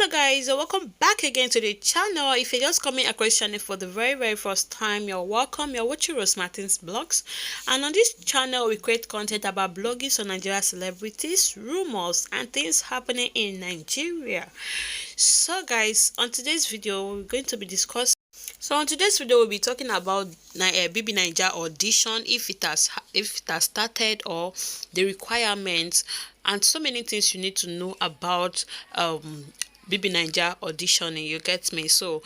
Hello guys, welcome back again to the channel. If you're just coming across channel for the very first time, you're welcome. You're watching Rose Martin's blogs, and on this channel we create content about blogging on Nigeria celebrities, rumors and things happening in Nigeria. So guys, on today's video we're going to be discussing we'll be talking about BB Naija audition, if it has started, or the requirements, and so many things you need to know about BB Naija auditioning. You get me? So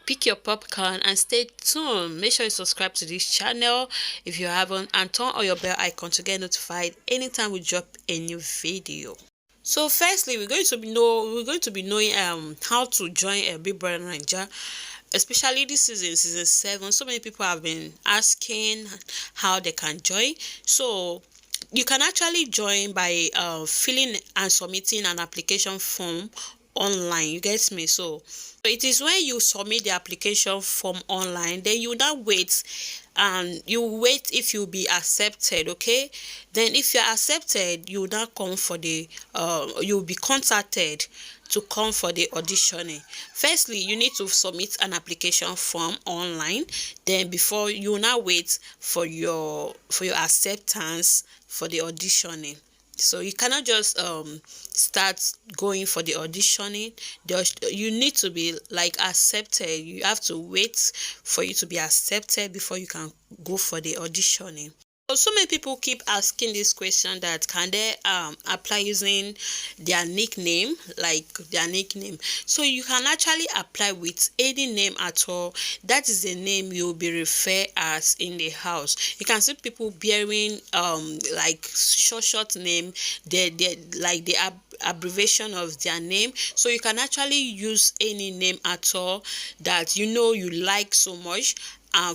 pick your popcorn and stay tuned. Make sure you subscribe to this channel if you haven't, and turn on your bell icon to get notified anytime we drop a new video. So firstly, we're going to be knowing how to join a Bigbrother Naija, especially this season 7. So many people have been asking how they can join. So you can actually join by filling and submitting an application form online. You get me? So it is when you submit the application form online, then you now wait, and you wait if you'll be accepted. Okay, then if you're accepted, you now come for the you'll be contacted to come for the auditioning. Firstly, you need to submit an application form online, then before you now wait for your acceptance for the auditioning. So you cannot just start going for the auditioning. You need to be like accepted. You have to wait for you to be accepted before you can go for the auditioning. So many people keep asking this question, that can they apply using their nickname, so you can actually apply with any name at all. That is the name you'll be referred as in the house. You can see people bearing like short name, they like the abbreviation of their name. So you can actually use any name at all that you like so much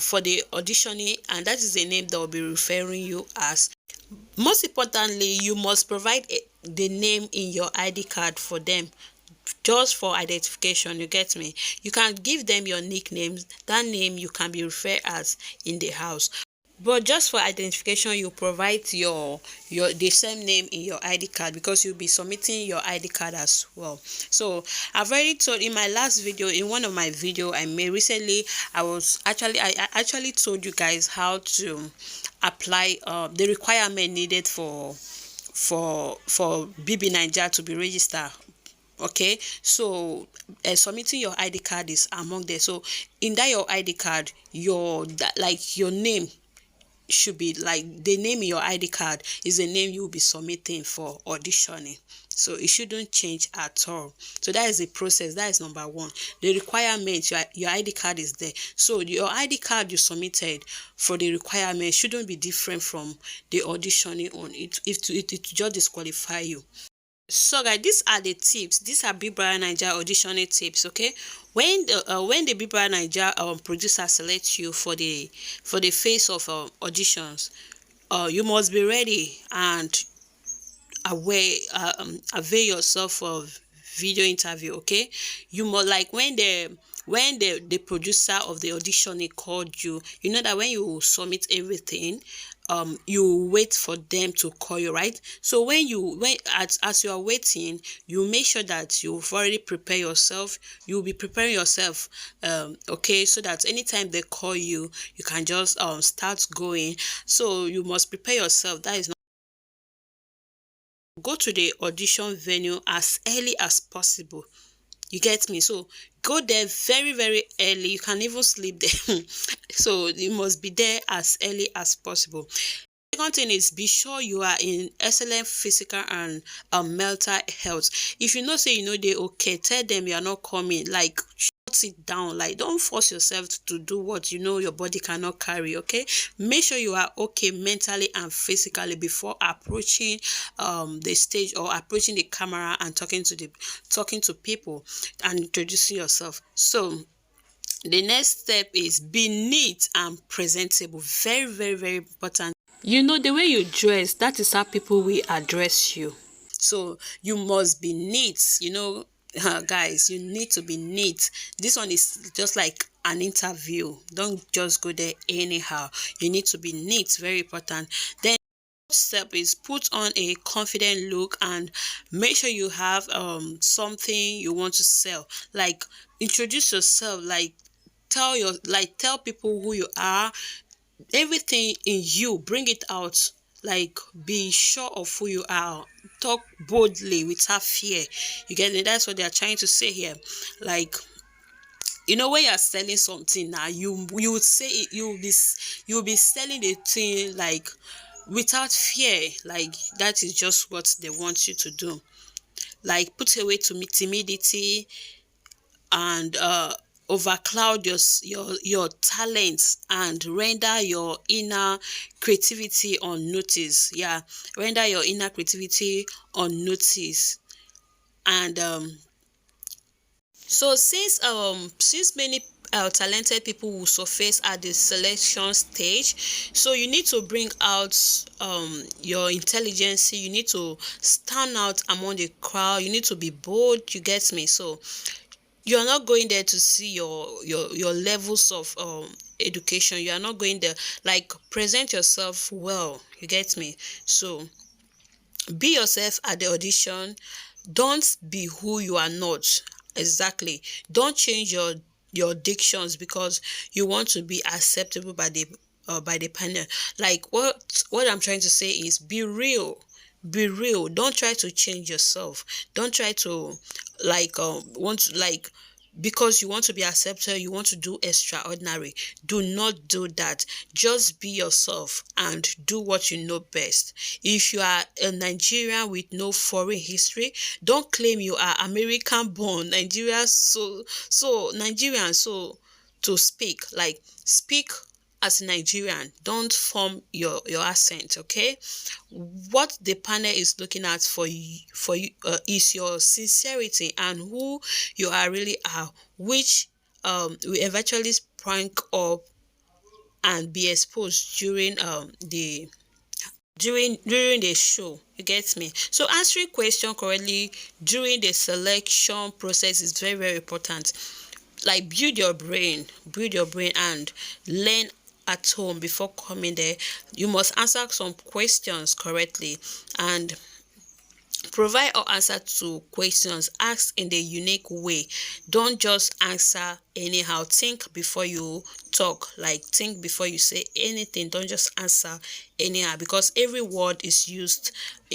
for the auditioning, and that is the name that will be referring you as. Most importantly, you must provide the name in your ID card for them, just for identification. You get me? You can give them your nicknames, that name you can be referred as in the house, but just for identification you provide the same name in your ID card, because you'll be submitting your ID card as well. So I've already told in my last video, in one of my video I made recently, I actually told you guys how to apply the requirement needed for BB Naija to be registered. Okay, so submitting your ID card is among there. So in that your ID card, your name should be like the name in your ID card is the name you will be submitting for auditioning. So it shouldn't change at all. So that is the process. That is number one. The requirement, your ID card is there. So your ID card you submitted for the requirement shouldn't be different from the auditioning on it. It just disqualify you. So guys, these are the tips. These are Bigbrother Naija auditioning tips. Okay, when the Bigbrother Naija producer selects you for the phase of auditions, you must be ready and avail yourself of video interview. Okay, you must, like, when the producer of the auditioning called you, you know that when you submit everything, you wait for them to call you, right? So as you are waiting, you make sure that you've already prepared yourself. You'll be preparing yourself, okay, so that anytime they call you, you can just start going. So you must prepare yourself. That is not go to the audition venue as early as possible. You get me? So go there very early. You can even sleep there. So you must be there as early as possible. Second thing is, be sure you are in excellent physical and mental health. If you know say they okay, tell them you are not coming. Like, shut it down. Like, don't force yourself to do what your body cannot carry. Okay, make sure you are okay mentally and physically before approaching the stage or approaching the camera and talking to people and introducing yourself. So the next step is be neat and presentable. Very important. The way you dress, that is how people will address you. So you must be neat. Guys, you need to be neat. This one is just like an interview. Don't just go there anyhow. You need to be neat. Very important. Then step is put on a confident look and make sure you have something you want to sell. Like, introduce yourself, like tell people who you are, everything in you, bring it out. Like, be sure of who you are, talk boldly without fear. You get it? That's what they're trying to say here. Like, when you're selling something now, you would say it, you'll be selling the thing like without fear. Like, that is just what they want you to do. Like, put away to timidity and overcloud your talents and render your inner creativity on notice. Yeah, render your inner creativity on notice. And so since many talented people will surface at the selection stage, so you need to bring out your intelligence. You need to stand out among the crowd. You need to be bold. You get me? So you're not going there to see your levels of education. You are not going there. Like, present yourself well. You get me? So be yourself at the audition. Don't be who you are not. Exactly. Don't change your dictions because you want to be acceptable by the panel. Like, what I'm trying to say is, be real. Be real. Don't try to change yourself. Don't try to want to, like, because you want to be accepted, you want to do extraordinary. Do not do that. Just be yourself and do what you know best. If you are a Nigerian with no foreign history, don't claim you are American born. Nigerian, so to speak, like, speak as a Nigerian. Don't form your accent, okay? What the panel is looking at for you is your sincerity and who you are really are, which will eventually spring up and be exposed during the show. You get me? So answering question correctly during the selection process is very, very important. Like, build your brain and learn at home before coming there. You must answer some questions correctly and provide or answer to questions asked in the unique way. Don't just answer anyhow. Think before you talk. Like, think before you say anything. Don't just answer anyhow, because every word is used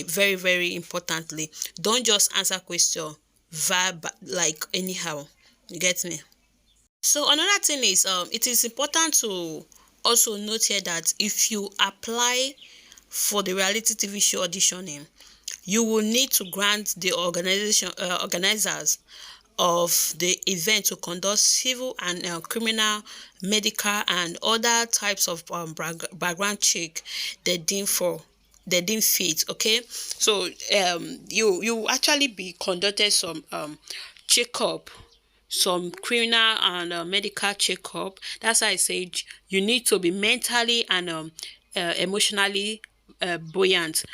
very, very importantly. Don't just answer question verb like anyhow. You get me? So another thing is, it is important to also note here that if you apply for the reality TV show auditioning, you will need to grant the organizers of the event to conduct civil and criminal, medical, and other types of background check they deem fit. Okay, so you actually be conducted some checkup, some criminal and medical checkup. That's why I said you need to be mentally and emotionally buoyant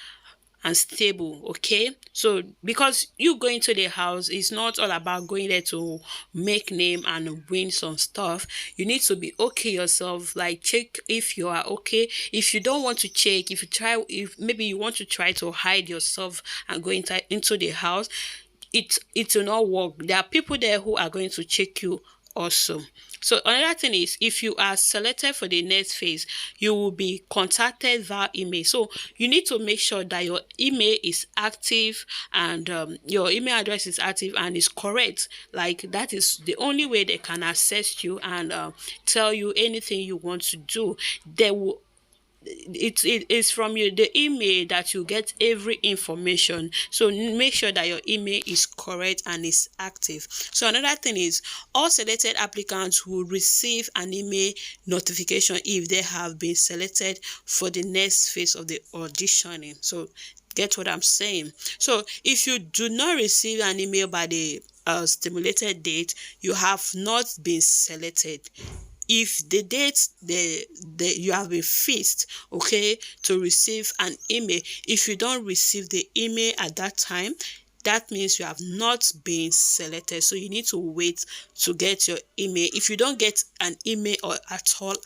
and stable. Okay, so because you going to the house is not all about going there to make name and win some stuff. You need to be okay yourself. Like, check if you are okay. If you don't want to check, if maybe you want to try to hide yourself and go into the house, it will not work. There are people there who are going to check you also. So another thing is, if you are selected for the next phase, you will be contacted via email. So you need to make sure that your email is active and your email address is active and is correct. Like, that is the only way they can access you and tell you anything you want to do. They will it is from you the email that you get every information. So make sure that your email is correct and is active. So another thing is, all selected applicants will receive an email notification if they have been selected for the next phase of the auditioning. So get what I'm saying? So if you do not receive an email by the stimulated date, you have not been selected. If the date you have been fixed, okay, to receive an email, if you don't receive the email at that time, that means you have not been selected. So you need to wait to get your email. If you don't get an email or at all,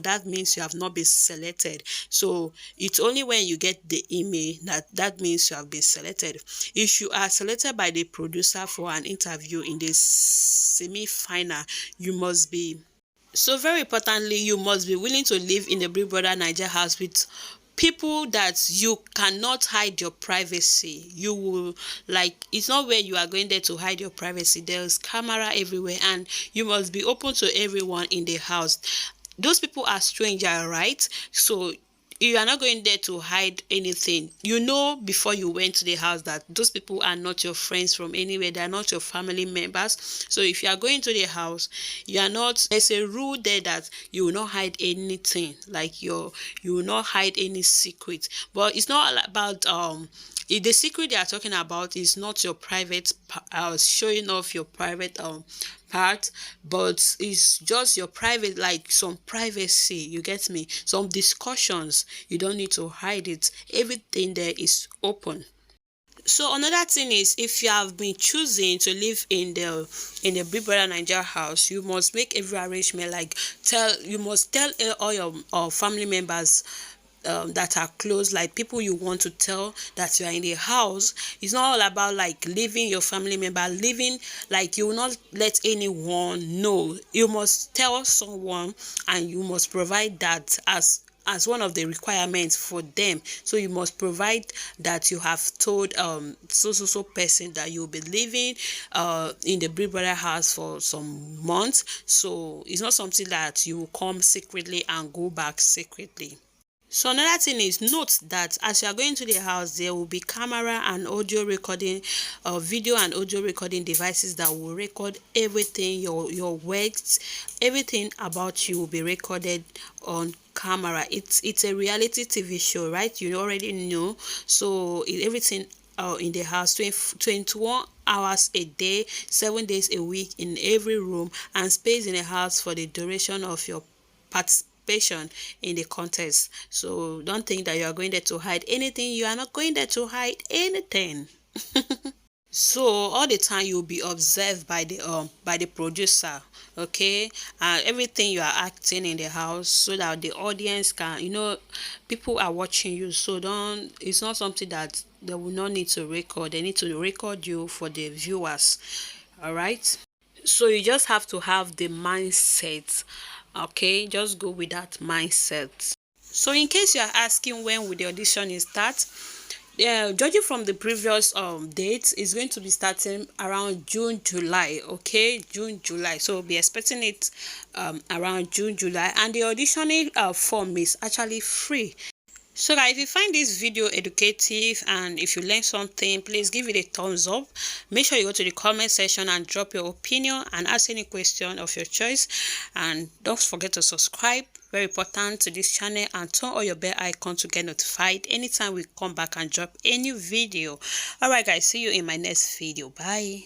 that means you have not been selected. So it's only when you get the email that means you have been selected. If you are selected by the producer for an interview in the semi-final, you must be, so very importantly, you must be willing to live in the Bigbrother Naija house with people that you cannot hide your privacy. You will, like, it's not where you are going there to hide your privacy. There's camera everywhere, and you must be open to everyone in the house. Those people are strangers, right? So you are not going there to hide anything. You know before you went to the house that those people are not your friends from anywhere. They are not your family members. So if you are going to the house, you are not, there's a rule there that you will not hide anything. Like you will not hide any secret. But it's not about the secret they are talking about is not your private showing off your private part, but it's just your private, like some privacy, you get me, some discussions. You don't need to hide it. Everything there is open. So another thing is, if you have been choosing to live in the Bigbrother Naija house, you must make every arrangement. Like you must tell all your family members that are close, like people you want to tell that you are in the house. It's not all about like leaving your family member, living like you will not let anyone know. You must tell someone, and you must provide that as one of the requirements for them. So you must provide that you have told so person that you'll be living in the Bigbrother house for some months. So it's not something that you will come secretly and go back secretly. So another thing is, note that as you are going to the house, there will be camera and audio recording, video and audio recording devices that will record everything, your works, everything about you will be recorded on camera. It's a reality TV show, right? You already know. So everything in the house, 21 hours a day, 7 days a week in every room, and space in the house for the duration of your participation in the contest. So don't think that you are going there to hide anything. You are not going there to hide anything. So all the time you'll be observed by the producer, okay, and everything you are acting in the house, so that the audience can, people are watching you. So don't, it's not something that they will not need to record. They need to record you for the viewers. All right. So you just have to have the mindset. Okay, just go with that mindset. So in case you are asking when will the audition start, judging from the previous date, is going to be starting around June-July. Okay, June-July. So be expecting it around June-July, and the auditioning form is actually free. So guys, if you find this video educative and if you learned something, please give it a thumbs up. Make sure you go to the comment section and drop your opinion and ask any question of your choice. And don't forget to subscribe, very important, to this channel, and turn on your bell icon to get notified anytime we come back and drop any video. Alright guys, see you in my next video. Bye.